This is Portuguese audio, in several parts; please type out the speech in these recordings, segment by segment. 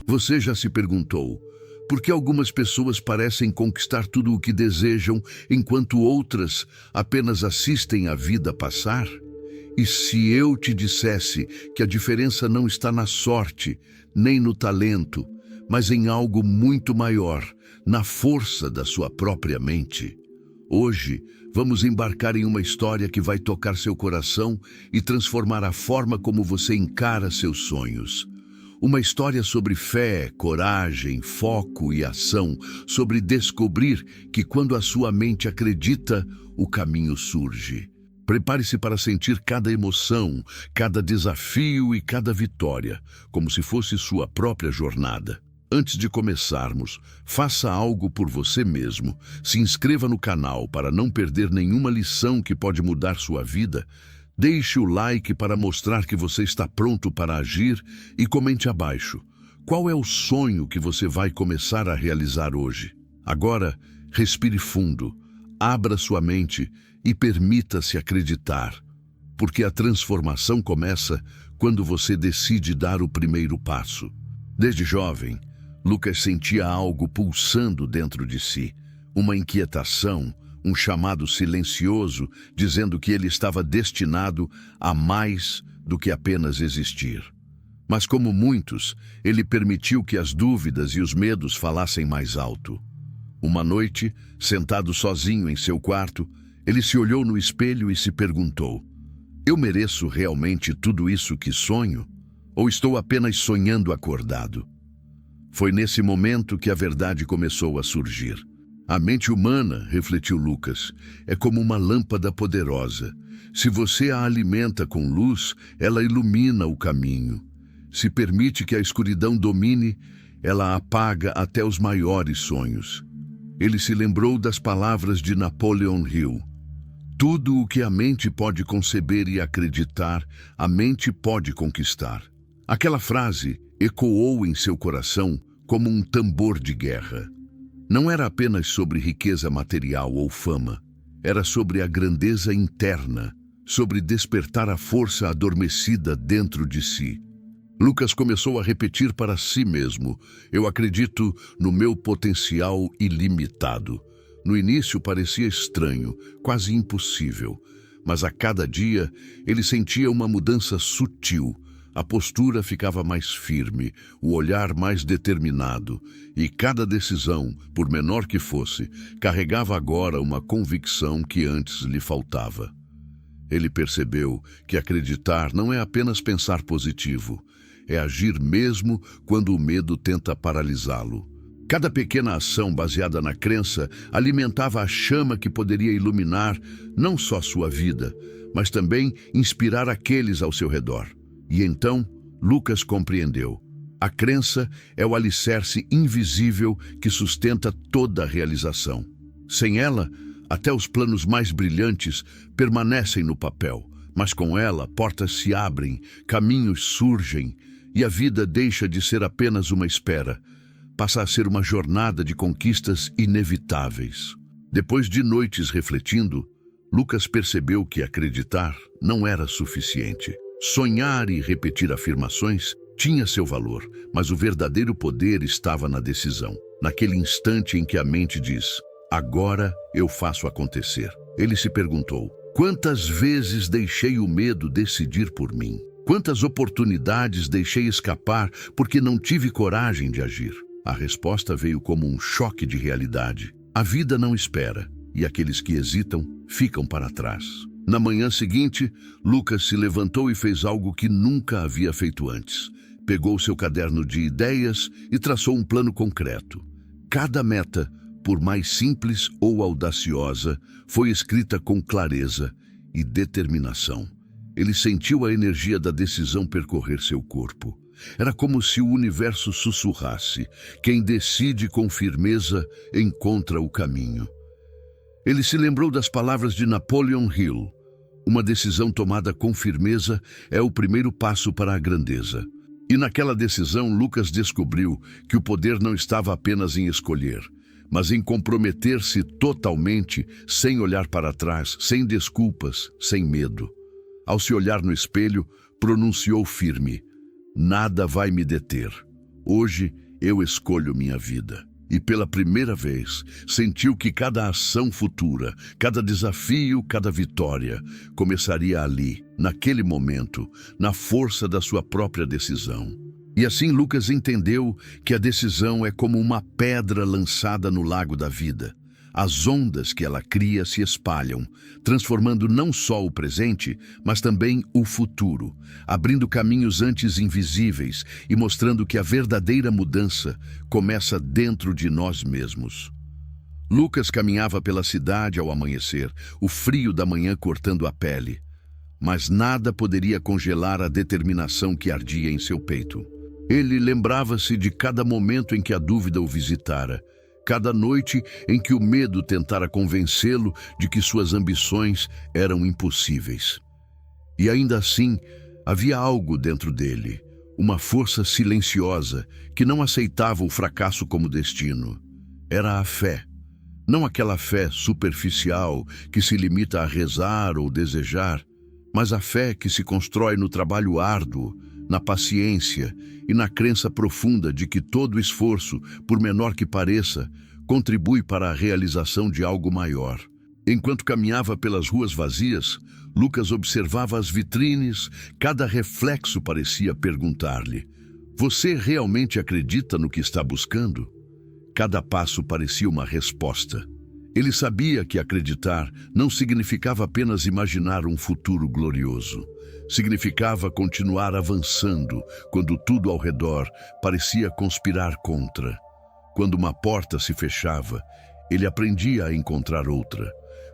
Você já se perguntou por que algumas pessoas parecem conquistar tudo o que desejam, enquanto outras apenas assistem a vida passar? E se eu te dissesse que a diferença não está na sorte, nem no talento, mas em algo muito maior, na força da sua própria mente? Hoje, vamos embarcar em uma história que vai tocar seu coração e transformar a forma como você encara seus sonhos. Uma história sobre fé, coragem, foco e ação, sobre descobrir que quando a sua mente acredita, o caminho surge. Prepare-se para sentir cada emoção, cada desafio e cada vitória, como se fosse sua própria jornada. Antes de começarmos, faça algo por você mesmo. Se inscreva no canal para não perder nenhuma lição que pode mudar sua vida. Deixe o like para mostrar que você está pronto para agir e comente abaixo. Qual é o sonho que você vai começar a realizar hoje? Agora, respire fundo, abra sua mente e permita-se acreditar, porque a transformação começa quando você decide dar o primeiro passo. Desde jovem, Lucas sentia algo pulsando dentro de si, uma inquietação, um chamado silencioso, dizendo que ele estava destinado a mais do que apenas existir. Mas como muitos, ele permitiu que as dúvidas e os medos falassem mais alto. Uma noite, sentado sozinho em seu quarto, ele se olhou no espelho e se perguntou: eu mereço realmente tudo isso que sonho? Ou estou apenas sonhando acordado? Foi nesse momento que a verdade começou a surgir. A mente humana, refletiu Lucas, é como uma lâmpada poderosa. Se você a alimenta com luz, ela ilumina o caminho. Se permite que a escuridão domine, ela apaga até os maiores sonhos. Ele se lembrou das palavras de Napoleon Hill. Tudo o que a mente pode conceber e acreditar, a mente pode conquistar. Aquela frase ecoou em seu coração como um tambor de guerra. Não era apenas sobre riqueza material ou fama. Era sobre a grandeza interna, sobre despertar a força adormecida dentro de si. Lucas começou a repetir para si mesmo: eu acredito no meu potencial ilimitado. No início parecia estranho, quase impossível, mas a cada dia ele sentia uma mudança sutil. A postura ficava mais firme, o olhar mais determinado, e cada decisão, por menor que fosse, carregava agora uma convicção que antes lhe faltava. Ele percebeu que acreditar não é apenas pensar positivo, é agir mesmo quando o medo tenta paralisá-lo. Cada pequena ação baseada na crença alimentava a chama que poderia iluminar não só sua vida, mas também inspirar aqueles ao seu redor. E então, Lucas compreendeu. A crença é o alicerce invisível que sustenta toda a realização. Sem ela, até os planos mais brilhantes permanecem no papel, mas com ela, portas se abrem, caminhos surgem, e a vida deixa de ser apenas uma espera. Passa a ser uma jornada de conquistas inevitáveis. Depois de noites refletindo, Lucas percebeu que acreditar não era suficiente. Sonhar e repetir afirmações tinha seu valor, mas o verdadeiro poder estava na decisão. Naquele instante em que a mente diz: agora eu faço acontecer. Ele se perguntou: quantas vezes deixei o medo decidir por mim? Quantas oportunidades deixei escapar porque não tive coragem de agir? A resposta veio como um choque de realidade. A vida não espera, e aqueles que hesitam ficam para trás. Na manhã seguinte, Lucas se levantou e fez algo que nunca havia feito antes. Pegou seu caderno de ideias e traçou um plano concreto. Cada meta, por mais simples ou audaciosa, foi escrita com clareza e determinação. Ele sentiu a energia da decisão percorrer seu corpo. Era como se o universo sussurrasse: quem decide com firmeza encontra o caminho. Ele se lembrou das palavras de Napoleon Hill: uma decisão tomada com firmeza é o primeiro passo para a grandeza. E naquela decisão, Lucas descobriu que o poder não estava apenas em escolher, mas em comprometer-se totalmente, sem olhar para trás, sem desculpas, sem medo. Ao se olhar no espelho, pronunciou firme: nada vai me deter. Hoje eu escolho minha vida. E pela primeira vez, sentiu que cada ação futura, cada desafio, cada vitória, começaria ali, naquele momento, na força da sua própria decisão. E assim Lucas entendeu que a decisão é como uma pedra lançada no lago da vida. As ondas que ela cria se espalham, transformando não só o presente, mas também o futuro, abrindo caminhos antes invisíveis e mostrando que a verdadeira mudança começa dentro de nós mesmos. Lucas caminhava pela cidade ao amanhecer, o frio da manhã cortando a pele, mas nada poderia congelar a determinação que ardia em seu peito. Ele lembrava-se de cada momento em que a dúvida o visitara, cada noite em que o medo tentara convencê-lo de que suas ambições eram impossíveis. E ainda assim, havia algo dentro dele, uma força silenciosa que não aceitava o fracasso como destino. Era a fé. Não aquela fé superficial que se limita a rezar ou desejar, mas a fé que se constrói no trabalho árduo, na paciência e na crença profunda de que todo esforço, por menor que pareça, contribui para a realização de algo maior. Enquanto caminhava pelas ruas vazias, Lucas observava as vitrines, cada reflexo parecia perguntar-lhe: "Você realmente acredita no que está buscando?" Cada passo parecia uma resposta. Ele sabia que acreditar não significava apenas imaginar um futuro glorioso. Significava continuar avançando quando tudo ao redor parecia conspirar contra. Quando uma porta se fechava, ele aprendia a encontrar outra.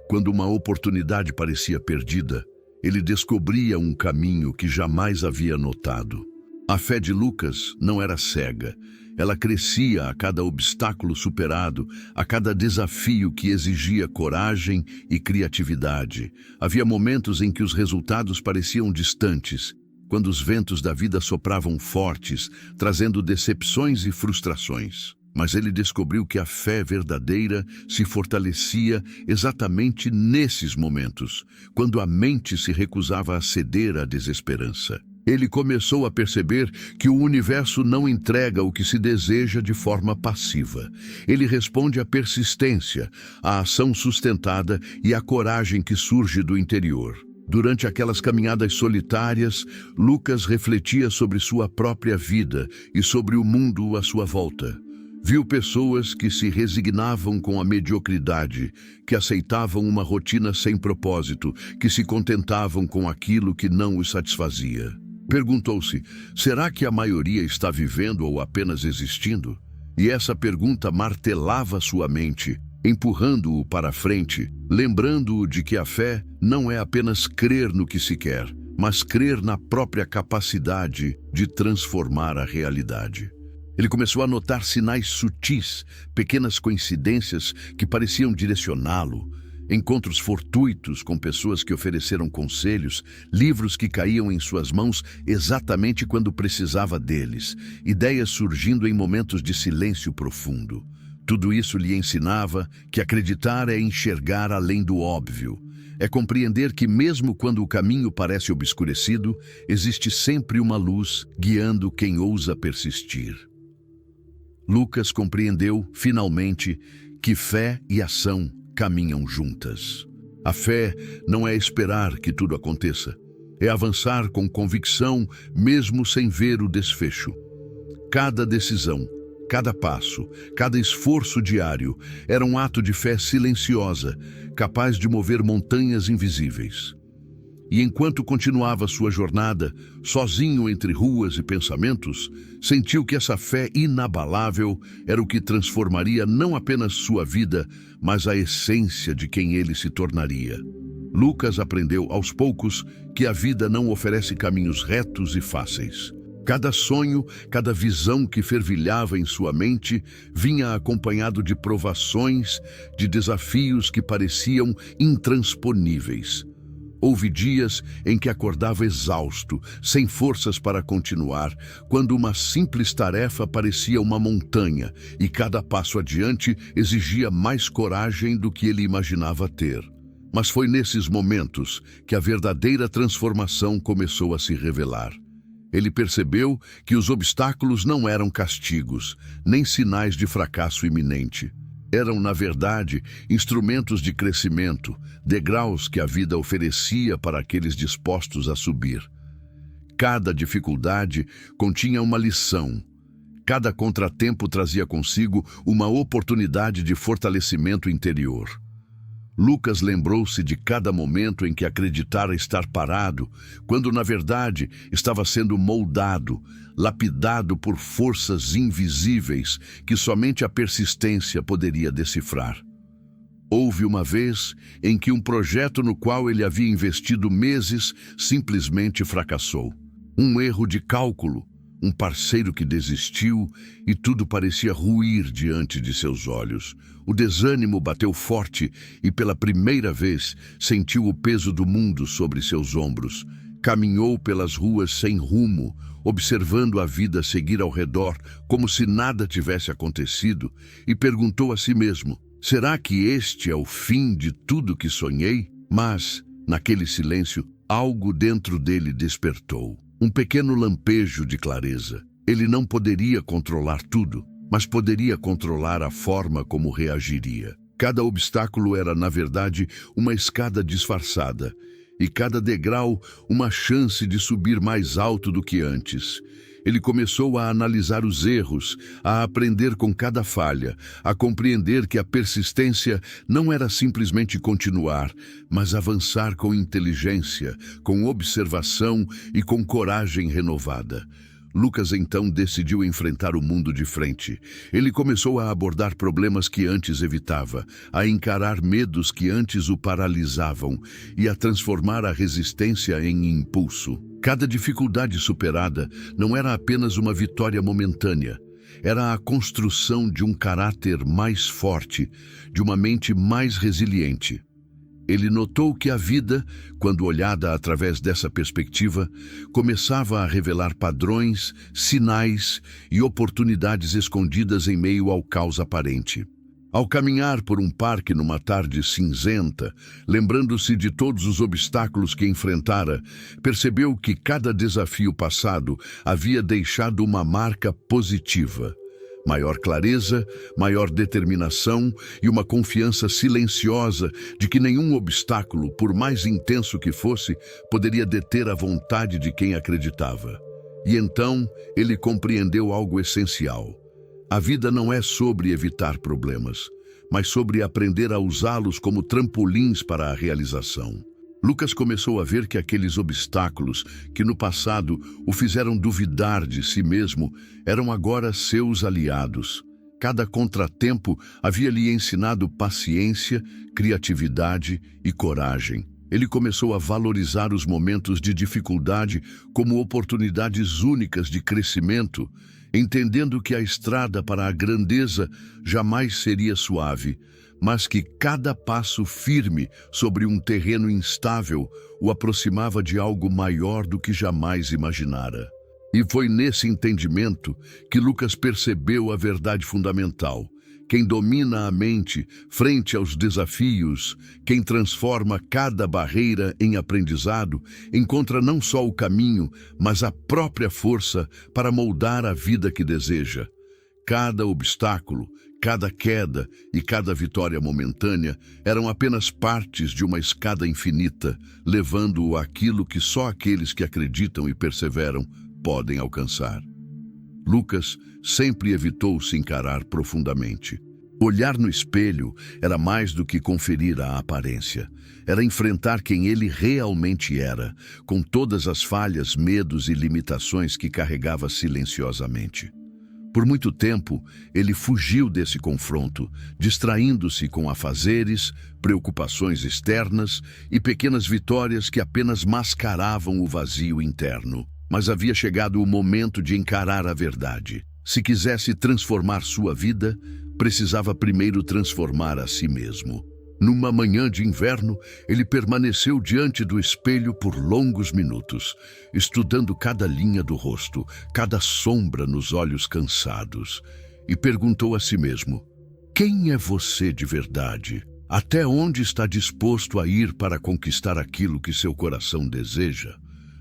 Quando uma oportunidade parecia perdida, ele descobria um caminho que jamais havia notado. A fé de Lucas não era cega. Ela crescia a cada obstáculo superado, a cada desafio que exigia coragem e criatividade. Havia momentos em que os resultados pareciam distantes, quando os ventos da vida sopravam fortes, trazendo decepções e frustrações. Mas ele descobriu que a fé verdadeira se fortalecia exatamente nesses momentos, quando a mente se recusava a ceder à desesperança. Ele começou a perceber que o universo não entrega o que se deseja de forma passiva. Ele responde à persistência, à ação sustentada e à coragem que surge do interior. Durante aquelas caminhadas solitárias, Lucas refletia sobre sua própria vida e sobre o mundo à sua volta. Viu pessoas que se resignavam com a mediocridade, que aceitavam uma rotina sem propósito, que se contentavam com aquilo que não os satisfazia. Perguntou-se: será que a maioria está vivendo ou apenas existindo? E essa pergunta martelava sua mente, empurrando-o para a frente, lembrando-o de que a fé não é apenas crer no que se quer, mas crer na própria capacidade de transformar a realidade. Ele começou a notar sinais sutis, pequenas coincidências que pareciam direcioná-lo, encontros fortuitos com pessoas que ofereceram conselhos, livros que caíam em suas mãos exatamente quando precisava deles, ideias surgindo em momentos de silêncio profundo. Tudo isso lhe ensinava que acreditar é enxergar além do óbvio, é compreender que mesmo quando o caminho parece obscurecido, existe sempre uma luz guiando quem ousa persistir. Lucas compreendeu, finalmente, que fé e ação caminham juntas. A fé não é esperar que tudo aconteça, é avançar com convicção, mesmo sem ver o desfecho. Cada decisão, cada passo, cada esforço diário era um ato de fé silenciosa, capaz de mover montanhas invisíveis. E enquanto continuava sua jornada, sozinho entre ruas e pensamentos, sentiu que essa fé inabalável era o que transformaria não apenas sua vida, mas a essência de quem ele se tornaria. Lucas aprendeu aos poucos que a vida não oferece caminhos retos e fáceis. Cada sonho, cada visão que fervilhava em sua mente vinha acompanhado de provações, de desafios que pareciam intransponíveis. Houve dias em que acordava exausto, sem forças para continuar, quando uma simples tarefa parecia uma montanha e cada passo adiante exigia mais coragem do que ele imaginava ter. Mas foi nesses momentos que a verdadeira transformação começou a se revelar. Ele percebeu que os obstáculos não eram castigos, nem sinais de fracasso iminente. Eram, na verdade, instrumentos de crescimento, degraus que a vida oferecia para aqueles dispostos a subir. Cada dificuldade continha uma lição. Cada contratempo trazia consigo uma oportunidade de fortalecimento interior. Lucas lembrou-se de cada momento em que acreditara estar parado, quando na verdade estava sendo moldado, lapidado por forças invisíveis que somente a persistência poderia decifrar. Houve uma vez em que um projeto no qual ele havia investido meses simplesmente fracassou. Um erro de cálculo, um parceiro que desistiu e tudo parecia ruir diante de seus olhos. O desânimo bateu forte e pela primeira vez sentiu o peso do mundo sobre seus ombros. Caminhou pelas ruas sem rumo, observando a vida seguir ao redor como se nada tivesse acontecido e perguntou a si mesmo: será que este é o fim de tudo que sonhei? Mas, naquele silêncio, algo dentro dele despertou. Um pequeno lampejo de clareza. Ele não poderia controlar tudo, mas poderia controlar a forma como reagiria. Cada obstáculo era, na verdade, uma escada disfarçada, e cada degrau uma chance de subir mais alto do que antes. Ele começou a analisar os erros, a aprender com cada falha, a compreender que a persistência não era simplesmente continuar, mas avançar com inteligência, com observação e com coragem renovada. Lucas então decidiu enfrentar o mundo de frente. Ele começou a abordar problemas que antes evitava, a encarar medos que antes o paralisavam e a transformar a resistência em impulso. Cada dificuldade superada não era apenas uma vitória momentânea, era a construção de um caráter mais forte, de uma mente mais resiliente. Ele notou que a vida, quando olhada através dessa perspectiva, começava a revelar padrões, sinais e oportunidades escondidas em meio ao caos aparente. Ao caminhar por um parque numa tarde cinzenta, lembrando-se de todos os obstáculos que enfrentara, percebeu que cada desafio passado havia deixado uma marca positiva. Maior clareza, maior determinação e uma confiança silenciosa de que nenhum obstáculo, por mais intenso que fosse, poderia deter a vontade de quem acreditava. E então ele compreendeu algo essencial. A vida não é sobre evitar problemas, mas sobre aprender a usá-los como trampolins para a realização. Lucas começou a ver que aqueles obstáculos que no passado o fizeram duvidar de si mesmo eram agora seus aliados. Cada contratempo havia lhe ensinado paciência, criatividade e coragem. Ele começou a valorizar os momentos de dificuldade como oportunidades únicas de crescimento, entendendo que a estrada para a grandeza jamais seria suave, mas que cada passo firme sobre um terreno instável o aproximava de algo maior do que jamais imaginara. E foi nesse entendimento que Lucas percebeu a verdade fundamental. Quem domina a mente frente aos desafios, quem transforma cada barreira em aprendizado, encontra não só o caminho, mas a própria força para moldar a vida que deseja. Cada obstáculo, cada queda e cada vitória momentânea eram apenas partes de uma escada infinita, levando-o àquilo que só aqueles que acreditam e perseveram podem alcançar. Lucas sempre evitou se encarar profundamente. Olhar no espelho era mais do que conferir a aparência. Era enfrentar quem ele realmente era, com todas as falhas, medos e limitações que carregava silenciosamente. Por muito tempo, ele fugiu desse confronto, distraindo-se com afazeres, preocupações externas e pequenas vitórias que apenas mascaravam o vazio interno. Mas havia chegado o momento de encarar a verdade. Se quisesse transformar sua vida, precisava primeiro transformar a si mesmo. Numa manhã de inverno, ele permaneceu diante do espelho por longos minutos, estudando cada linha do rosto, cada sombra nos olhos cansados, e perguntou a si mesmo: quem é você de verdade? Até onde está disposto a ir para conquistar aquilo que seu coração deseja?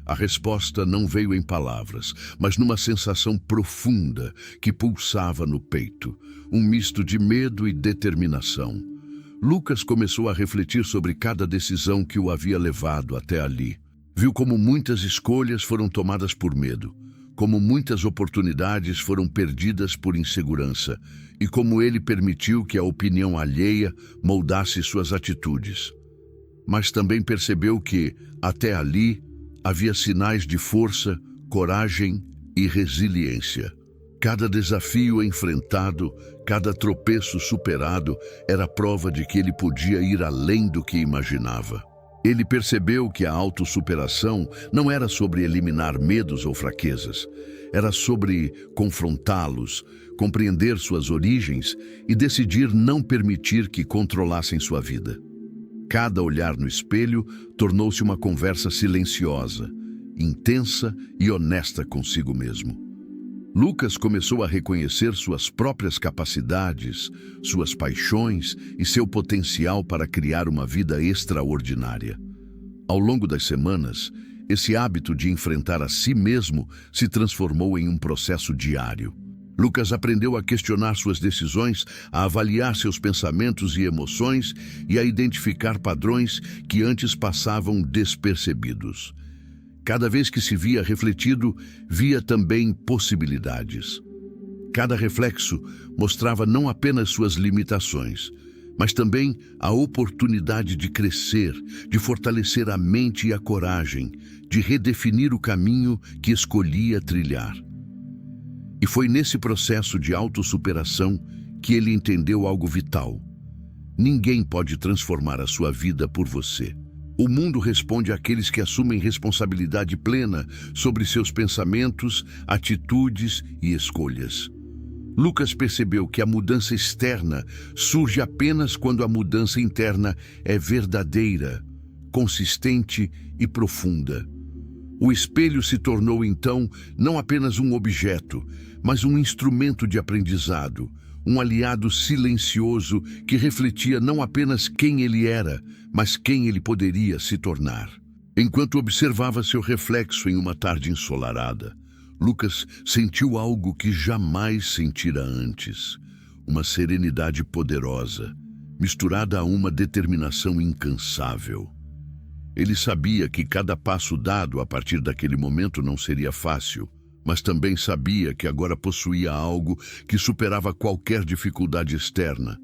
A resposta não veio em palavras, mas numa sensação profunda que pulsava no peito, um misto de medo e determinação. Lucas começou a refletir sobre cada decisão que o havia levado até ali. Viu como muitas escolhas foram tomadas por medo, como muitas oportunidades foram perdidas por insegurança e como ele permitiu que a opinião alheia moldasse suas atitudes. Mas também percebeu que, até ali, havia sinais de força, coragem e resiliência. Cada desafio enfrentado, cada tropeço superado, era prova de que ele podia ir além do que imaginava. Ele percebeu que a autossuperação não era sobre eliminar medos ou fraquezas. Era sobre confrontá-los, compreender suas origens e decidir não permitir que controlassem sua vida. Cada olhar no espelho tornou-se uma conversa silenciosa, intensa e honesta consigo mesmo. Lucas começou a reconhecer suas próprias capacidades, suas paixões e seu potencial para criar uma vida extraordinária. Ao longo das semanas, esse hábito de enfrentar a si mesmo se transformou em um processo diário. Lucas aprendeu a questionar suas decisões, a avaliar seus pensamentos e emoções e a identificar padrões que antes passavam despercebidos. Cada vez que se via refletido, via também possibilidades. Cada reflexo mostrava não apenas suas limitações, mas também a oportunidade de crescer, de fortalecer a mente e a coragem, de redefinir o caminho que escolhia trilhar. E foi nesse processo de autossuperação que ele entendeu algo vital. Ninguém pode transformar a sua vida por você. O mundo responde àqueles que assumem responsabilidade plena sobre seus pensamentos, atitudes e escolhas. Lucas percebeu que a mudança externa surge apenas quando a mudança interna é verdadeira, consistente e profunda. O espelho se tornou, então, não apenas um objeto, mas um instrumento de aprendizado, um aliado silencioso que refletia não apenas quem ele era, mas quem ele poderia se tornar. Enquanto observava seu reflexo em uma tarde ensolarada, Lucas sentiu algo que jamais sentira antes, uma serenidade poderosa, misturada a uma determinação incansável. Ele sabia que cada passo dado a partir daquele momento não seria fácil, mas também sabia que agora possuía algo que superava qualquer dificuldade externa.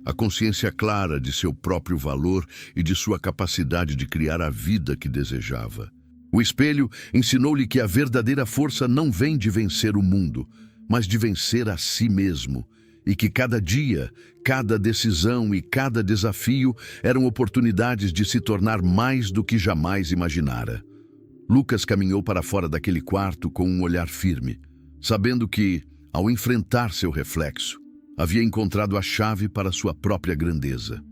A consciência clara de seu próprio valor e de sua capacidade de criar a vida que desejava. O espelho ensinou-lhe que a verdadeira força não vem de vencer o mundo, mas de vencer a si mesmo, e que cada dia, cada decisão e cada desafio eram oportunidades de se tornar mais do que jamais imaginara. Lucas caminhou para fora daquele quarto com um olhar firme, sabendo que, ao enfrentar seu reflexo, havia encontrado a chave para sua própria grandeza.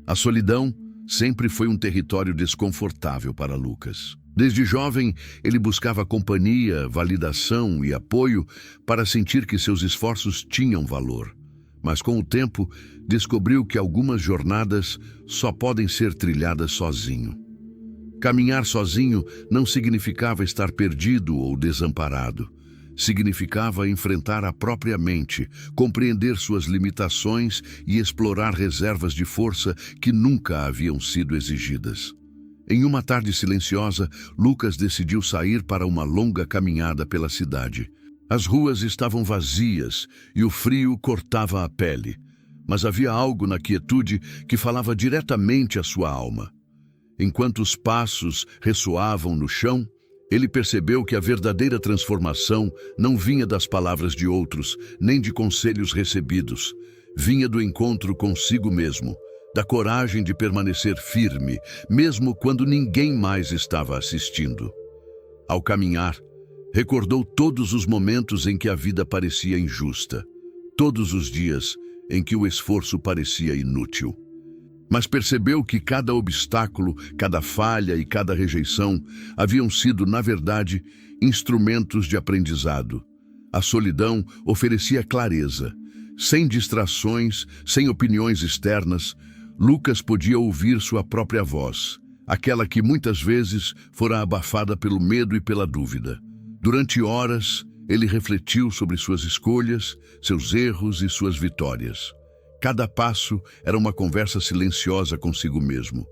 A solidão sempre foi um território desconfortável para Lucas. Desde jovem, ele buscava companhia, validação e apoio para sentir que seus esforços tinham valor. Mas com o tempo, descobriu que algumas jornadas só podem ser trilhadas sozinho. Caminhar sozinho não significava estar perdido ou desamparado. Significava enfrentar a própria mente, compreender suas limitações e explorar reservas de força que nunca haviam sido exigidas. Em uma tarde silenciosa, Lucas decidiu sair para uma longa caminhada pela cidade. As ruas estavam vazias e o frio cortava a pele, mas havia algo na quietude que falava diretamente à sua alma. Enquanto os passos ressoavam no chão, ele percebeu que a verdadeira transformação não vinha das palavras de outros, nem de conselhos recebidos. Vinha do encontro consigo mesmo, da coragem de permanecer firme, mesmo quando ninguém mais estava assistindo. Ao caminhar, recordou todos os momentos em que a vida parecia injusta, todos os dias em que o esforço parecia inútil. Mas percebeu que cada obstáculo, cada falha e cada rejeição haviam sido, na verdade, instrumentos de aprendizado. A solidão oferecia clareza. Sem distrações, sem opiniões externas, Lucas podia ouvir sua própria voz, aquela que muitas vezes fora abafada pelo medo e pela dúvida. Durante horas, ele refletiu sobre suas escolhas, seus erros e suas vitórias. Cada passo era uma conversa silenciosa consigo mesmo.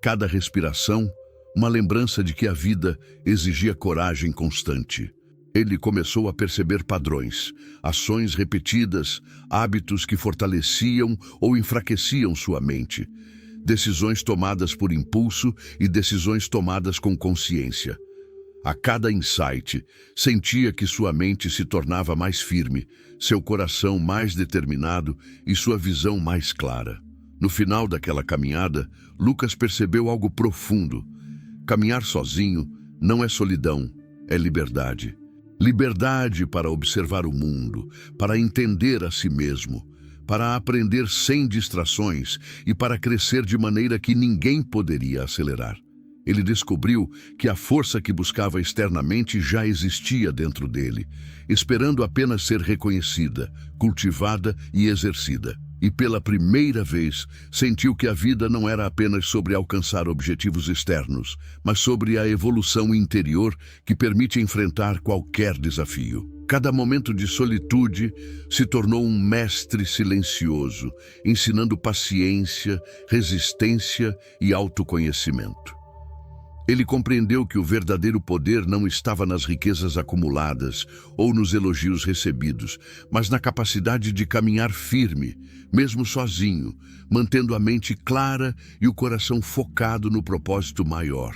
Cada respiração, uma lembrança de que a vida exigia coragem constante. Ele começou a perceber padrões, ações repetidas, hábitos que fortaleciam ou enfraqueciam sua mente. Decisões tomadas por impulso e decisões tomadas com consciência. A cada insight, sentia que sua mente se tornava mais firme, seu coração mais determinado e sua visão mais clara. No final daquela caminhada, Lucas percebeu algo profundo. Caminhar sozinho não é solidão, é liberdade. Liberdade para observar o mundo, para entender a si mesmo, para aprender sem distrações e para crescer de maneira que ninguém poderia acelerar. Ele descobriu que a força que buscava externamente já existia dentro dele, esperando apenas ser reconhecida, cultivada e exercida. E pela primeira vez, sentiu que a vida não era apenas sobre alcançar objetivos externos, mas sobre a evolução interior que permite enfrentar qualquer desafio. Cada momento de solitude se tornou um mestre silencioso, ensinando paciência, resistência e autoconhecimento. Ele compreendeu que o verdadeiro poder não estava nas riquezas acumuladas ou nos elogios recebidos, mas na capacidade de caminhar firme, mesmo sozinho, mantendo a mente clara e o coração focado no propósito maior.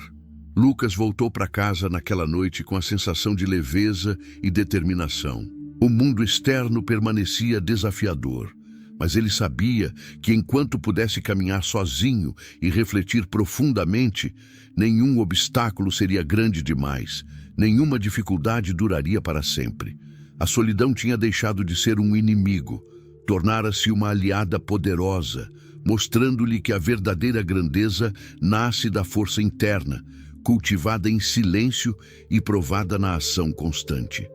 Lucas voltou para casa naquela noite com a sensação de leveza e determinação. O mundo externo permanecia desafiador, mas ele sabia que enquanto pudesse caminhar sozinho e refletir profundamente, nenhum obstáculo seria grande demais, nenhuma dificuldade duraria para sempre. A solidão tinha deixado de ser um inimigo, tornara-se uma aliada poderosa, mostrando-lhe que a verdadeira grandeza nasce da força interna, cultivada em silêncio e provada na ação constante.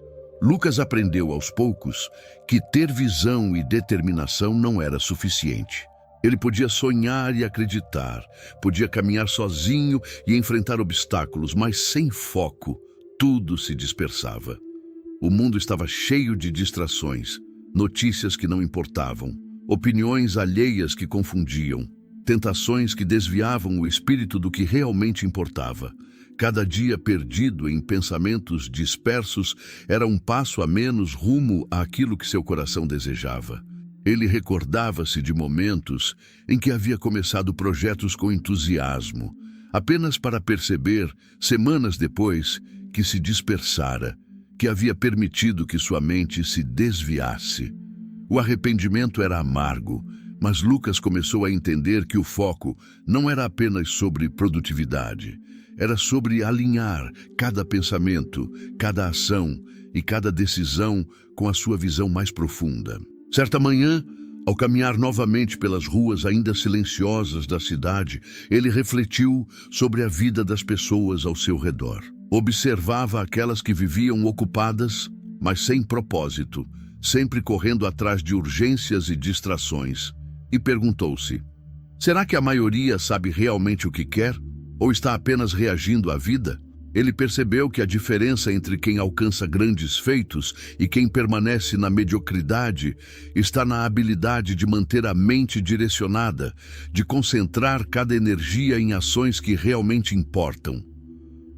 Lucas aprendeu aos poucos que ter visão e determinação não era suficiente. Ele podia sonhar e acreditar, podia caminhar sozinho e enfrentar obstáculos, mas sem foco, tudo se dispersava. O mundo estava cheio de distrações, notícias que não importavam, opiniões alheias que confundiam, tentações que desviavam o espírito do que realmente importava. Cada dia perdido em pensamentos dispersos era um passo a menos rumo àquilo que seu coração desejava. Ele recordava-se de momentos em que havia começado projetos com entusiasmo, apenas para perceber, semanas depois, que se dispersara, que havia permitido que sua mente se desviasse. O arrependimento era amargo, mas Lucas começou a entender que o foco não era apenas sobre produtividade, era sobre alinhar cada pensamento, cada ação e cada decisão com a sua visão mais profunda. Certa manhã, ao caminhar novamente pelas ruas ainda silenciosas da cidade, ele refletiu sobre a vida das pessoas ao seu redor. Observava aquelas que viviam ocupadas, mas sem propósito, sempre correndo atrás de urgências e distrações, e perguntou-se: será que a maioria sabe realmente o que quer? Ou está apenas reagindo à vida? Ele percebeu que a diferença entre quem alcança grandes feitos e quem permanece na mediocridade está na habilidade de manter a mente direcionada, de concentrar cada energia em ações que realmente importam.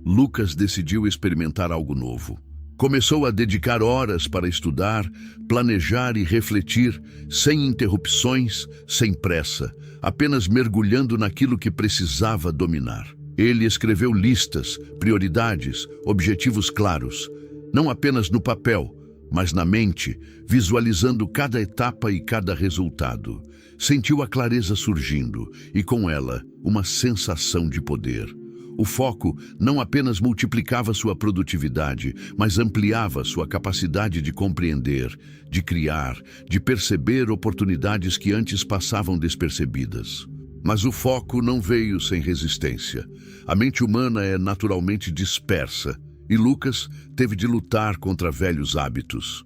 Lucas decidiu experimentar algo novo. Começou a dedicar horas para estudar, planejar e refletir, sem interrupções, sem pressa, apenas mergulhando naquilo que precisava dominar. Ele escreveu listas, prioridades, objetivos claros, não apenas no papel, mas na mente, visualizando cada etapa e cada resultado. Sentiu a clareza surgindo e, com ela, uma sensação de poder. O foco não apenas multiplicava sua produtividade, mas ampliava sua capacidade de compreender, de criar, de perceber oportunidades que antes passavam despercebidas. Mas o foco não veio sem resistência. A mente humana é naturalmente dispersa, e Lucas teve de lutar contra velhos hábitos.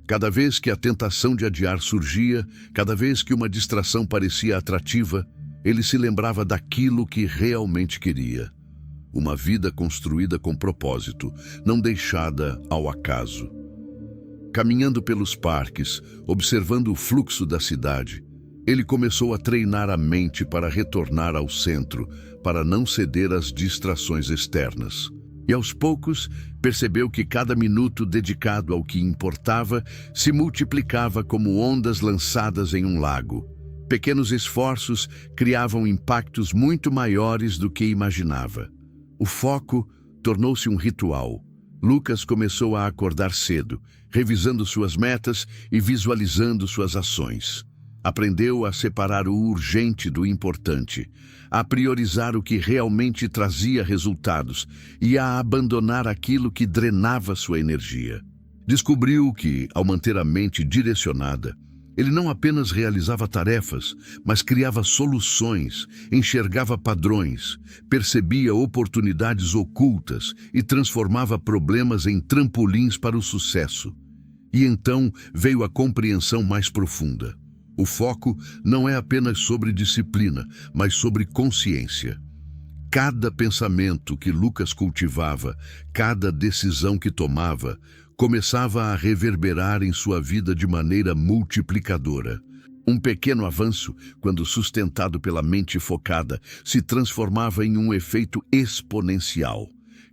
Cada vez que a tentação de adiar surgia, cada vez que uma distração parecia atrativa, Ele se lembrava daquilo que realmente queria. Uma vida construída com propósito, não deixada ao acaso. Caminhando pelos parques, observando o fluxo da cidade, ele começou a treinar a mente para retornar ao centro, para não ceder às distrações externas. E aos poucos, percebeu que cada minuto dedicado ao que importava se multiplicava como ondas lançadas em um lago. Pequenos esforços criavam impactos muito maiores do que imaginava. O foco tornou-se um ritual. Lucas começou a acordar cedo, revisando suas metas e visualizando suas ações. Aprendeu a separar o urgente do importante, a priorizar o que realmente trazia resultados e a abandonar aquilo que drenava sua energia. Descobriu que, ao manter a mente direcionada, ele não apenas realizava tarefas, mas criava soluções, enxergava padrões, percebia oportunidades ocultas e transformava problemas em trampolins para o sucesso. E então veio a compreensão mais profunda. O foco não é apenas sobre disciplina, mas sobre consciência. Cada pensamento que Lucas cultivava, cada decisão que tomava, começava a reverberar em sua vida de maneira multiplicadora. Um pequeno avanço, quando sustentado pela mente focada, se transformava em um efeito exponencial.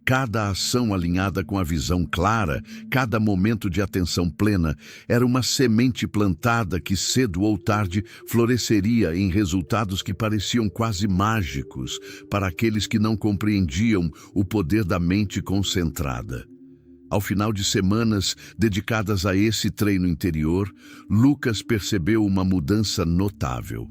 Cada ação alinhada com a visão clara, cada momento de atenção plena, era uma semente plantada que cedo ou tarde floresceria em resultados que pareciam quase mágicos para aqueles que não compreendiam o poder da mente concentrada. Ao final de semanas dedicadas a esse treino interior, Lucas percebeu uma mudança notável.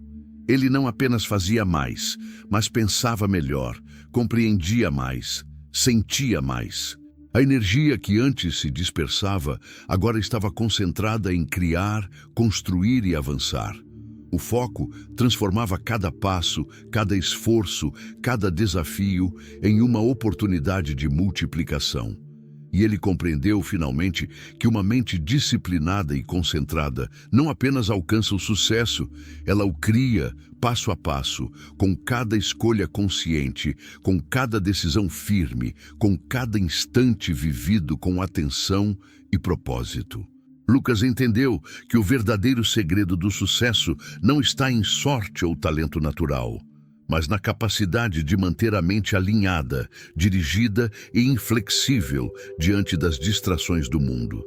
Ele não apenas fazia mais, mas pensava melhor, compreendia mais, sentia mais. A energia que antes se dispersava agora estava concentrada em criar, construir e avançar. O foco transformava cada passo, cada esforço, cada desafio em uma oportunidade de multiplicação. E ele compreendeu finalmente que uma mente disciplinada e concentrada não apenas alcança o sucesso, ela o cria passo a passo, com cada escolha consciente, com cada decisão firme, com cada instante vivido com atenção e propósito. Lucas entendeu que o verdadeiro segredo do sucesso não está em sorte ou talento natural, mas na capacidade de manter a mente alinhada, dirigida e inflexível diante das distrações do mundo.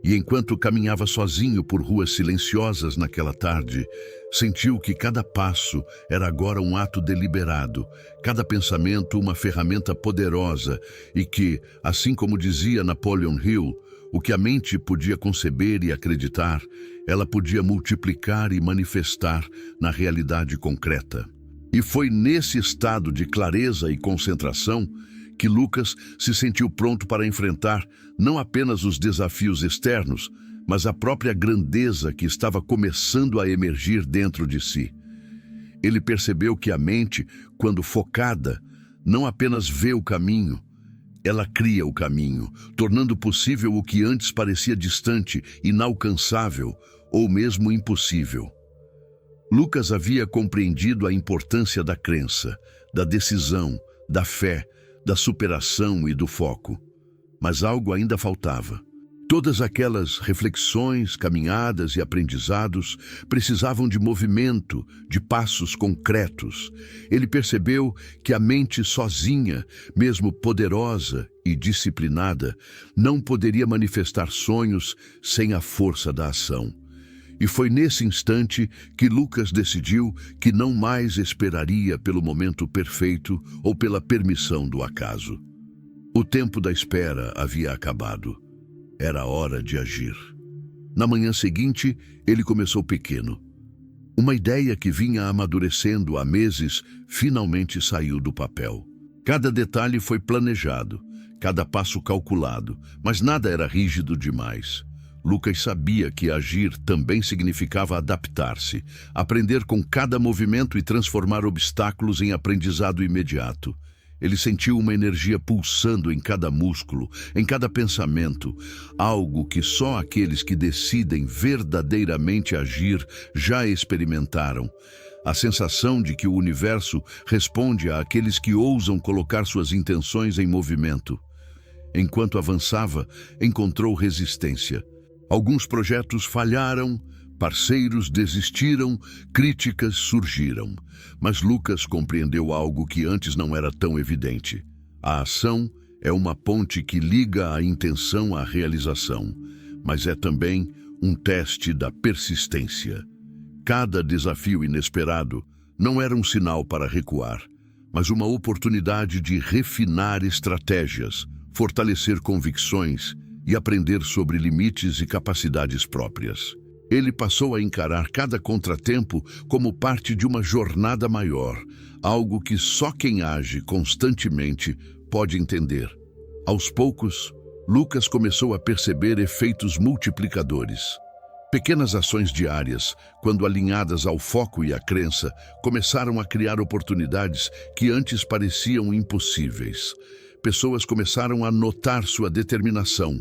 E enquanto caminhava sozinho por ruas silenciosas naquela tarde, sentiu que cada passo era agora um ato deliberado, cada pensamento uma ferramenta poderosa e que, assim como dizia Napoleon Hill, o que a mente podia conceber e acreditar, ela podia multiplicar e manifestar na realidade concreta. E foi nesse estado de clareza e concentração que Lucas se sentiu pronto para enfrentar não apenas os desafios externos, mas a própria grandeza que estava começando a emergir dentro de si. Ele percebeu que a mente, quando focada, não apenas vê o caminho, ela cria o caminho, tornando possível o que antes parecia distante, inalcançável ou mesmo impossível. Lucas havia compreendido a importância da crença, da decisão, da fé, da superação e do foco. Mas algo ainda faltava. Todas aquelas reflexões, caminhadas e aprendizados precisavam de movimento, de passos concretos. Ele percebeu que a mente sozinha, mesmo poderosa e disciplinada, não poderia manifestar sonhos sem a força da ação. E foi nesse instante que Lucas decidiu que não mais esperaria pelo momento perfeito ou pela permissão do acaso. O tempo da espera havia acabado. Era hora de agir. Na manhã seguinte, ele começou pequeno. Uma ideia que vinha amadurecendo há meses finalmente saiu do papel. Cada detalhe foi planejado, cada passo calculado, mas nada era rígido demais. Lucas sabia que agir também significava adaptar-se, aprender com cada movimento e transformar obstáculos em aprendizado imediato. Ele sentiu uma energia pulsando em cada músculo, em cada pensamento, algo que só aqueles que decidem verdadeiramente agir já experimentaram. A sensação de que o universo responde àqueles que ousam colocar suas intenções em movimento. Enquanto avançava, encontrou resistência. Alguns projetos falharam, parceiros desistiram, críticas surgiram. Mas Lucas compreendeu algo que antes não era tão evidente. A ação é uma ponte que liga a intenção à realização, mas é também um teste da persistência. Cada desafio inesperado não era um sinal para recuar, mas uma oportunidade de refinar estratégias, fortalecer convicções e aprender sobre limites e capacidades próprias. Ele passou a encarar cada contratempo como parte de uma jornada maior, algo que só quem age constantemente pode entender. Aos poucos, Lucas começou a perceber efeitos multiplicadores. Pequenas ações diárias, quando alinhadas ao foco e à crença, começaram a criar oportunidades que antes pareciam impossíveis. Pessoas começaram a notar sua determinação.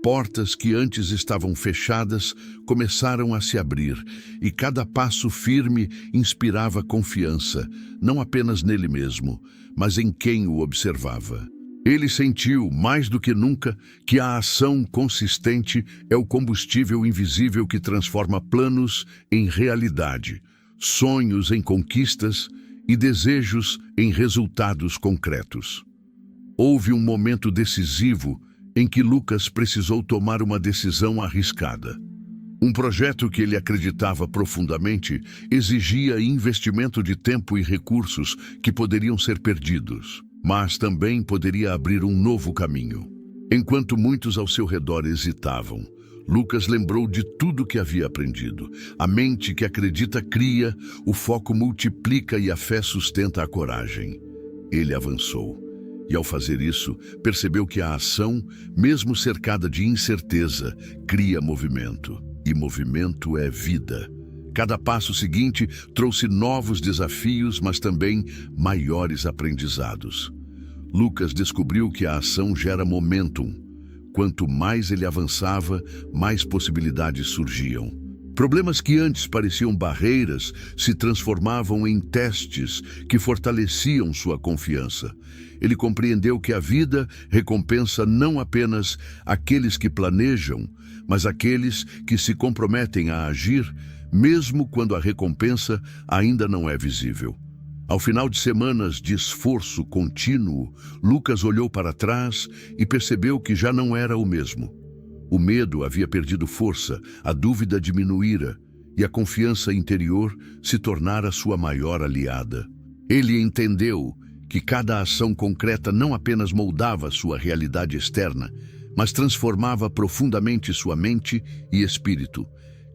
Portas que antes estavam fechadas começaram a se abrir, e cada passo firme inspirava confiança, não apenas nele mesmo, mas em quem o observava. Ele sentiu, mais do que nunca, que a ação consistente é o combustível invisível que transforma planos em realidade, sonhos em conquistas e desejos em resultados concretos. Houve um momento decisivo em que Lucas precisou tomar uma decisão arriscada. Um projeto que ele acreditava profundamente exigia investimento de tempo e recursos que poderiam ser perdidos, mas também poderia abrir um novo caminho. Enquanto muitos ao seu redor hesitavam, Lucas lembrou de tudo que havia aprendido. A mente que acredita cria, o foco multiplica e a fé sustenta a coragem. Ele avançou. E ao fazer isso, percebeu que a ação, mesmo cercada de incerteza, cria movimento. E movimento é vida. Cada passo seguinte trouxe novos desafios, mas também maiores aprendizados. Lucas descobriu que a ação gera momentum. Quanto mais ele avançava, mais possibilidades surgiam. Problemas que antes pareciam barreiras se transformavam em testes que fortaleciam sua confiança. Ele compreendeu que a vida recompensa não apenas aqueles que planejam, mas aqueles que se comprometem a agir, mesmo quando a recompensa ainda não é visível. Ao final de semanas de esforço contínuo, Lucas olhou para trás e percebeu que já não era o mesmo. O medo havia perdido força, a dúvida diminuíra e a confiança interior se tornara sua maior aliada. Ele entendeu que cada ação concreta não apenas moldava sua realidade externa, mas transformava profundamente sua mente e espírito.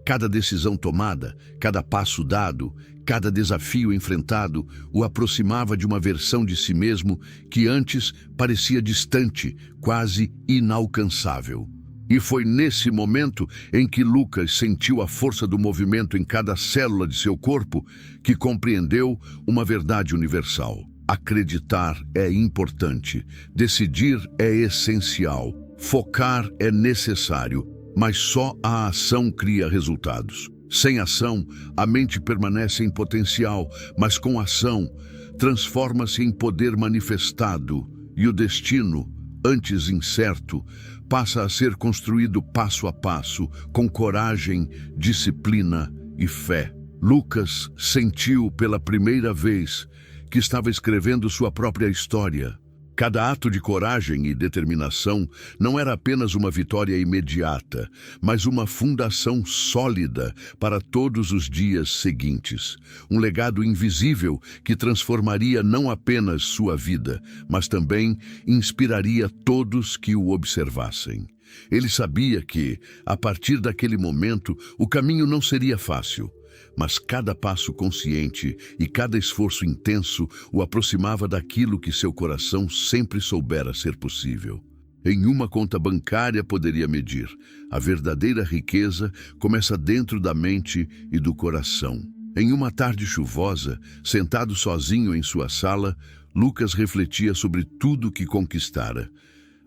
Cada decisão tomada, cada passo dado, cada desafio enfrentado o aproximava de uma versão de si mesmo que antes parecia distante, quase inalcançável. E foi nesse momento em que Lucas sentiu a força do movimento em cada célula de seu corpo que compreendeu uma verdade universal. Acreditar é importante, decidir é essencial, focar é necessário, mas só a ação cria resultados. Sem ação, a mente permanece em potencial, mas com ação, transforma-se em poder manifestado e o destino, antes incerto, passa a ser construído passo a passo, com coragem, disciplina e fé. Lucas sentiu pela primeira vez que estava escrevendo sua própria história. Cada ato de coragem e determinação não era apenas uma vitória imediata, mas uma fundação sólida para todos os dias seguintes. Um legado invisível que transformaria não apenas sua vida, mas também inspiraria todos que o observassem. Ele sabia que, a partir daquele momento, o caminho não seria fácil. Mas cada passo consciente e cada esforço intenso o aproximava daquilo que seu coração sempre soubera ser possível. Em uma conta bancária poderia medir. A verdadeira riqueza começa dentro da mente e do coração. Em uma tarde chuvosa, sentado sozinho em sua sala, Lucas refletia sobre tudo que conquistara.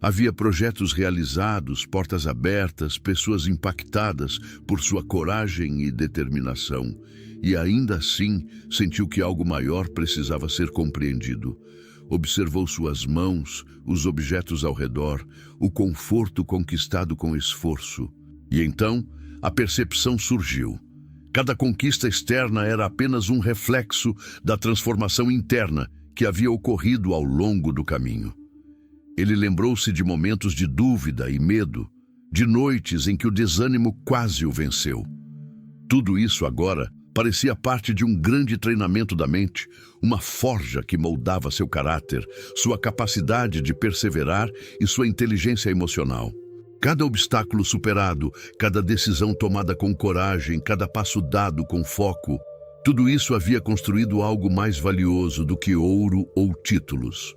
Havia projetos realizados, portas abertas, pessoas impactadas por sua coragem e determinação. E ainda assim sentiu que algo maior precisava ser compreendido. Observou suas mãos, os objetos ao redor, o conforto conquistado com esforço. E então, a percepção surgiu. Cada conquista externa era apenas um reflexo da transformação interna que havia ocorrido ao longo do caminho. Ele lembrou-se de momentos de dúvida e medo, de noites em que o desânimo quase o venceu. Tudo isso agora parecia parte de um grande treinamento da mente, uma forja que moldava seu caráter, sua capacidade de perseverar e sua inteligência emocional. Cada obstáculo superado, cada decisão tomada com coragem, cada passo dado com foco, tudo isso havia construído algo mais valioso do que ouro ou títulos.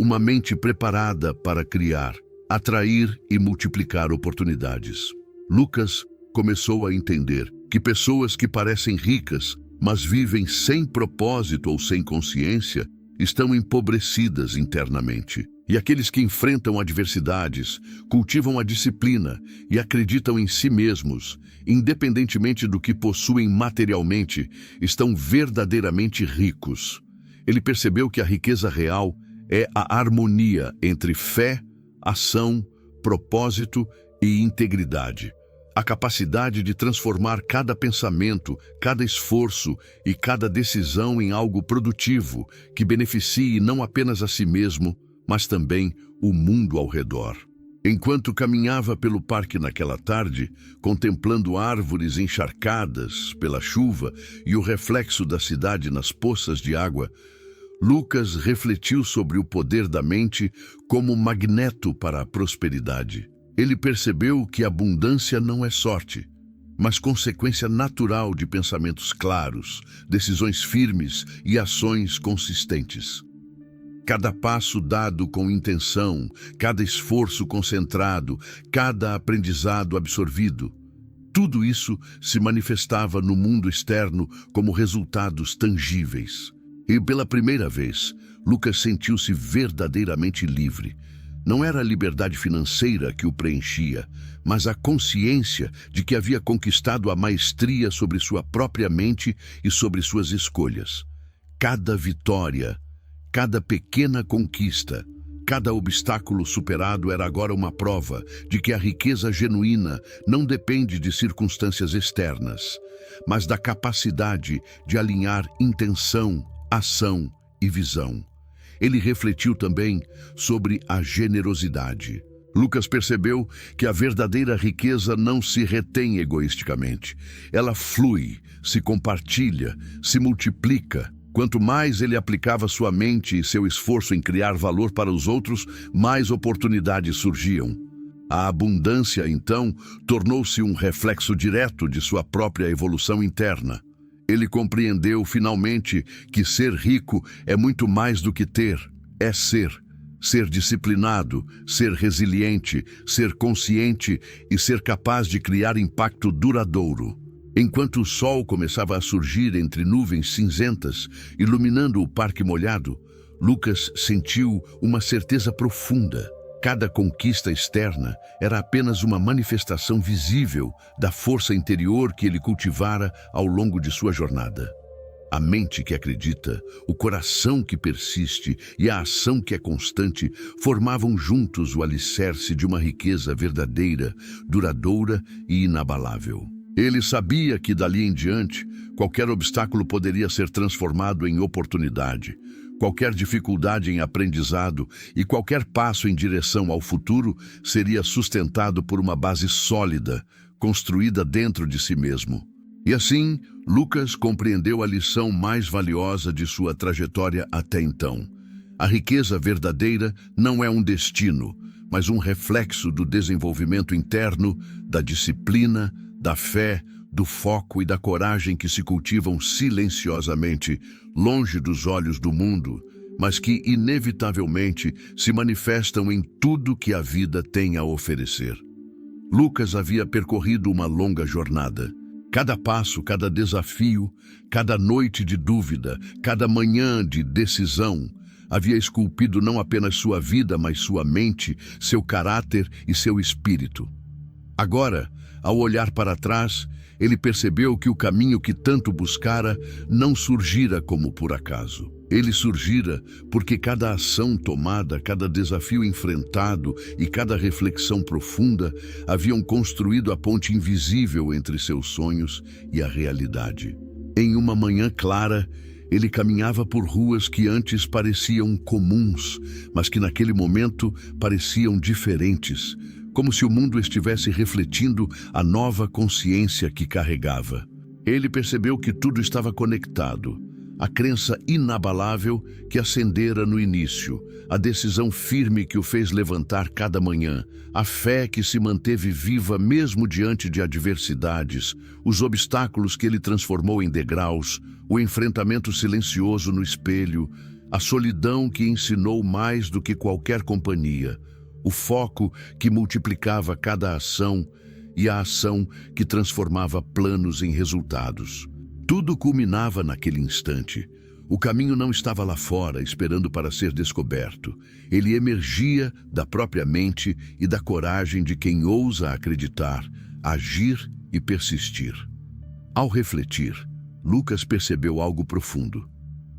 Uma mente preparada para criar, atrair e multiplicar oportunidades. Lucas começou a entender que pessoas que parecem ricas, mas vivem sem propósito ou sem consciência, estão empobrecidas internamente. E aqueles que enfrentam adversidades, cultivam a disciplina e acreditam em si mesmos, independentemente do que possuem materialmente, estão verdadeiramente ricos. Ele percebeu que a riqueza real é a harmonia entre fé, ação, propósito e integridade. A capacidade de transformar cada pensamento, cada esforço e cada decisão em algo produtivo que beneficie não apenas a si mesmo, mas também o mundo ao redor. Enquanto caminhava pelo parque naquela tarde, contemplando árvores encharcadas pela chuva e o reflexo da cidade nas poças de água, Lucas refletiu sobre o poder da mente como magneto para a prosperidade. Ele percebeu que a abundância não é sorte, mas consequência natural de pensamentos claros, decisões firmes e ações consistentes. Cada passo dado com intenção, cada esforço concentrado, cada aprendizado absorvido, tudo isso se manifestava no mundo externo como resultados tangíveis. E pela primeira vez, Lucas sentiu-se verdadeiramente livre. Não era a liberdade financeira que o preenchia, mas a consciência de que havia conquistado a maestria sobre sua própria mente e sobre suas escolhas. Cada vitória, cada pequena conquista, cada obstáculo superado era agora uma prova de que a riqueza genuína não depende de circunstâncias externas, mas da capacidade de alinhar intenção, ação e visão. Ele refletiu também sobre a generosidade. Lucas percebeu que a verdadeira riqueza não se retém egoisticamente. Ela flui, se compartilha, se multiplica. Quanto mais ele aplicava sua mente e seu esforço em criar valor para os outros, mais oportunidades surgiam. A abundância, então, tornou-se um reflexo direto de sua própria evolução interna. Ele compreendeu, finalmente, que ser rico é muito mais do que ter, é ser. Ser disciplinado, ser resiliente, ser consciente e ser capaz de criar impacto duradouro. Enquanto o sol começava a surgir entre nuvens cinzentas, iluminando o parque molhado, Lucas sentiu uma certeza profunda. Cada conquista externa era apenas uma manifestação visível da força interior que ele cultivara ao longo de sua jornada. A mente que acredita, o coração que persiste e a ação que é constante formavam juntos o alicerce de uma riqueza verdadeira, duradoura e inabalável. Ele sabia que dali em diante, qualquer obstáculo poderia ser transformado em oportunidade, qualquer dificuldade em aprendizado e qualquer passo em direção ao futuro seria sustentado por uma base sólida, construída dentro de si mesmo. E assim, Lucas compreendeu a lição mais valiosa de sua trajetória até então. A riqueza verdadeira não é um destino, mas um reflexo do desenvolvimento interno, da disciplina, da fé, do foco e da coragem que se cultivam silenciosamente, longe dos olhos do mundo, mas que inevitavelmente se manifestam em tudo que a vida tem a oferecer. Lucas havia percorrido uma longa jornada. Cada passo, cada desafio, cada noite de dúvida, cada manhã de decisão, havia esculpido não apenas sua vida, mas sua mente, seu caráter e seu espírito. Agora, ao olhar para trás, ele percebeu que o caminho que tanto buscara não surgira como por acaso. Ele surgira porque cada ação tomada, cada desafio enfrentado e cada reflexão profunda haviam construído a ponte invisível entre seus sonhos e a realidade. Em uma manhã clara, ele caminhava por ruas que antes pareciam comuns, mas que naquele momento pareciam diferentes, como se o mundo estivesse refletindo a nova consciência que carregava. Ele percebeu que tudo estava conectado. A crença inabalável que acendera no início, a decisão firme que o fez levantar cada manhã, a fé que se manteve viva mesmo diante de adversidades, os obstáculos que ele transformou em degraus, o enfrentamento silencioso no espelho, a solidão que ensinou mais do que qualquer companhia, o foco que multiplicava cada ação e a ação que transformava planos em resultados. Tudo culminava naquele instante. O caminho não estava lá fora, esperando para ser descoberto. Ele emergia da própria mente e da coragem de quem ousa acreditar, agir e persistir. Ao refletir, Lucas percebeu algo profundo.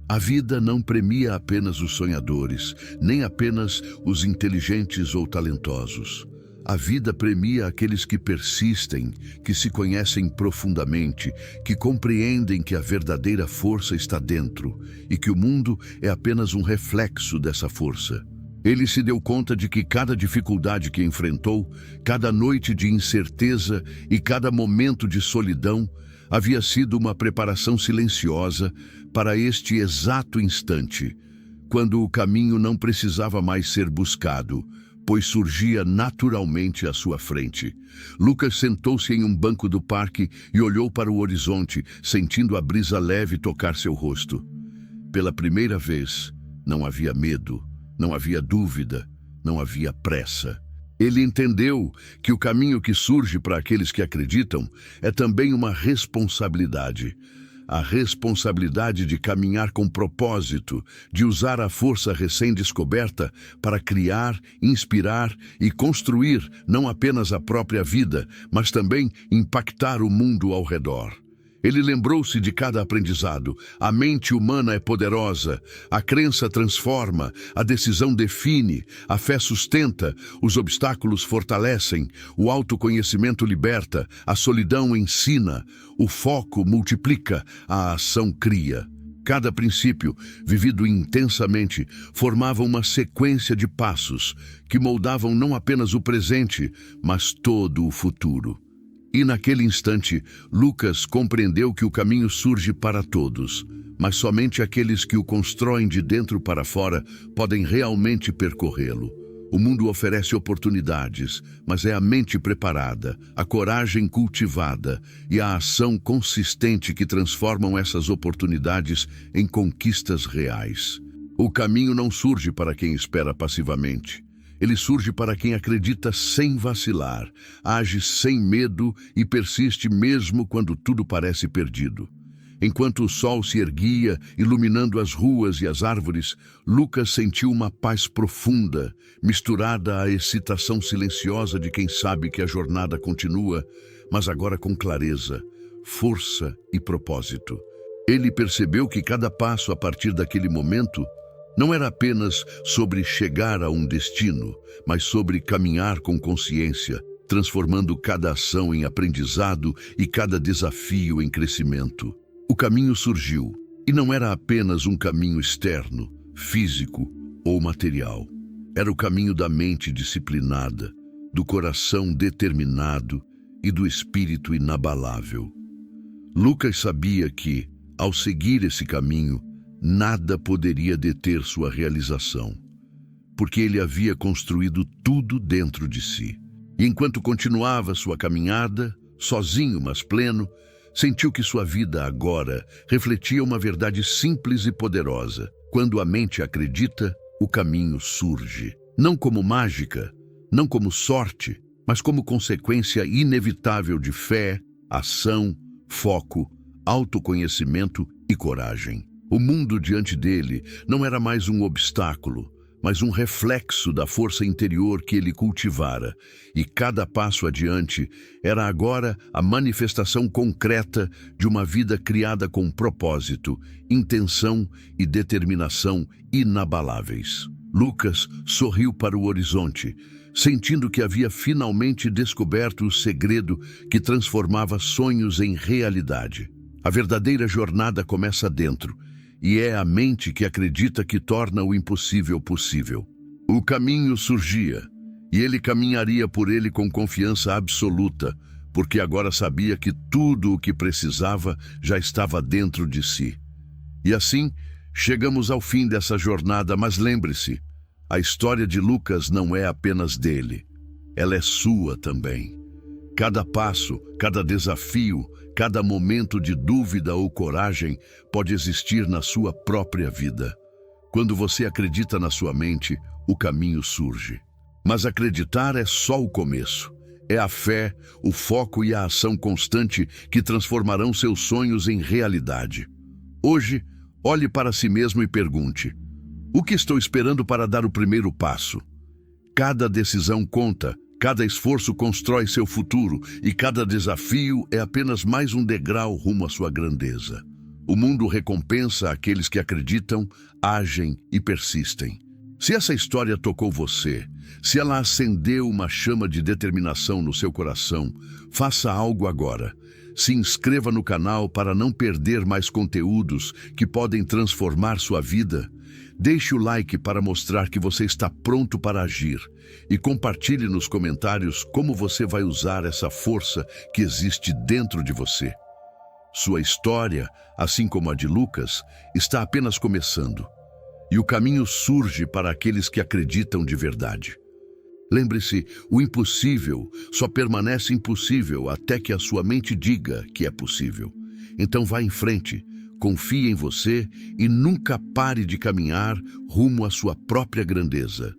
A vida não premia apenas os sonhadores, nem apenas os inteligentes ou talentosos. A vida premia aqueles que persistem, que se conhecem profundamente, que compreendem que a verdadeira força está dentro e que o mundo é apenas um reflexo dessa força. Ele se deu conta de que cada dificuldade que enfrentou, cada noite de incerteza e cada momento de solidão havia sido uma preparação silenciosa para este exato instante, quando o caminho não precisava mais ser buscado, pois surgia naturalmente à sua frente. Lucas sentou-se em um banco do parque e olhou para o horizonte, sentindo a brisa leve tocar seu rosto. Pela primeira vez, não havia medo, não havia dúvida, não havia pressa. Ele entendeu que o caminho que surge para aqueles que acreditam é também uma responsabilidade. A responsabilidade de caminhar com propósito, de usar a força recém-descoberta para criar, inspirar e construir não apenas a própria vida, mas também impactar o mundo ao redor. Ele lembrou-se de cada aprendizado. A mente humana é poderosa, a crença transforma, a decisão define, a fé sustenta, os obstáculos fortalecem, o autoconhecimento liberta, a solidão ensina, o foco multiplica, a ação cria. Cada princípio, vivido intensamente, formava uma sequência de passos que moldavam não apenas o presente, mas todo o futuro. E naquele instante, Lucas compreendeu que o caminho surge para todos, mas somente aqueles que o constroem de dentro para fora podem realmente percorrê-lo. O mundo oferece oportunidades, mas é a mente preparada, a coragem cultivada e a ação consistente que transformam essas oportunidades em conquistas reais. O caminho não surge para quem espera passivamente. Ele surge para quem acredita sem vacilar, age sem medo e persiste mesmo quando tudo parece perdido. Enquanto o sol se erguia, iluminando as ruas e as árvores, Lucas sentiu uma paz profunda, misturada à excitação silenciosa de quem sabe que a jornada continua, mas agora com clareza, força e propósito. Ele percebeu que cada passo a partir daquele momento não era apenas sobre chegar a um destino, mas sobre caminhar com consciência, transformando cada ação em aprendizado e cada desafio em crescimento. O caminho surgiu, e não era apenas um caminho externo, físico ou material. Era o caminho da mente disciplinada, do coração determinado e do espírito inabalável. Lucas sabia que, ao seguir esse caminho, nada poderia deter sua realização, porque ele havia construído tudo dentro de si. E enquanto continuava sua caminhada, sozinho mas pleno, sentiu que sua vida agora refletia uma verdade simples e poderosa. Quando a mente acredita, o caminho surge. Não como mágica, não como sorte, mas como consequência inevitável de fé, ação, foco, autoconhecimento e coragem. O mundo diante dele não era mais um obstáculo, mas um reflexo da força interior que ele cultivara, e cada passo adiante era agora a manifestação concreta de uma vida criada com propósito, intenção e determinação inabaláveis. Lucas sorriu para o horizonte, sentindo que havia finalmente descoberto o segredo que transformava sonhos em realidade. A verdadeira jornada começa dentro, e é a mente que acredita que torna o impossível possível. O caminho surgia, e ele caminharia por ele com confiança absoluta, porque agora sabia que tudo o que precisava já estava dentro de si. E assim, chegamos ao fim dessa jornada, mas lembre-se, a história de Lucas não é apenas dele, ela é sua também. Cada passo, cada desafio, cada momento de dúvida ou coragem pode existir na sua própria vida. Quando você acredita na sua mente, o caminho surge. Mas acreditar é só o começo. É a fé, o foco e a ação constante que transformarão seus sonhos em realidade. Hoje, olhe para si mesmo e pergunte: o que estou esperando para dar o primeiro passo? Cada decisão conta. Cada esforço constrói seu futuro e cada desafio é apenas mais um degrau rumo à sua grandeza. O mundo recompensa aqueles que acreditam, agem e persistem. Se essa história tocou você, se ela acendeu uma chama de determinação no seu coração, faça algo agora. Se inscreva no canal para não perder mais conteúdos que podem transformar sua vida. Deixe o like para mostrar que você está pronto para agir e compartilhe nos comentários como você vai usar essa força que existe dentro de você. Sua história, assim como a de Lucas, está apenas começando e o caminho surge para aqueles que acreditam de verdade. Lembre-se, o impossível só permanece impossível até que a sua mente diga que é possível. Então vá em frente. Confie em você e nunca pare de caminhar rumo à sua própria grandeza.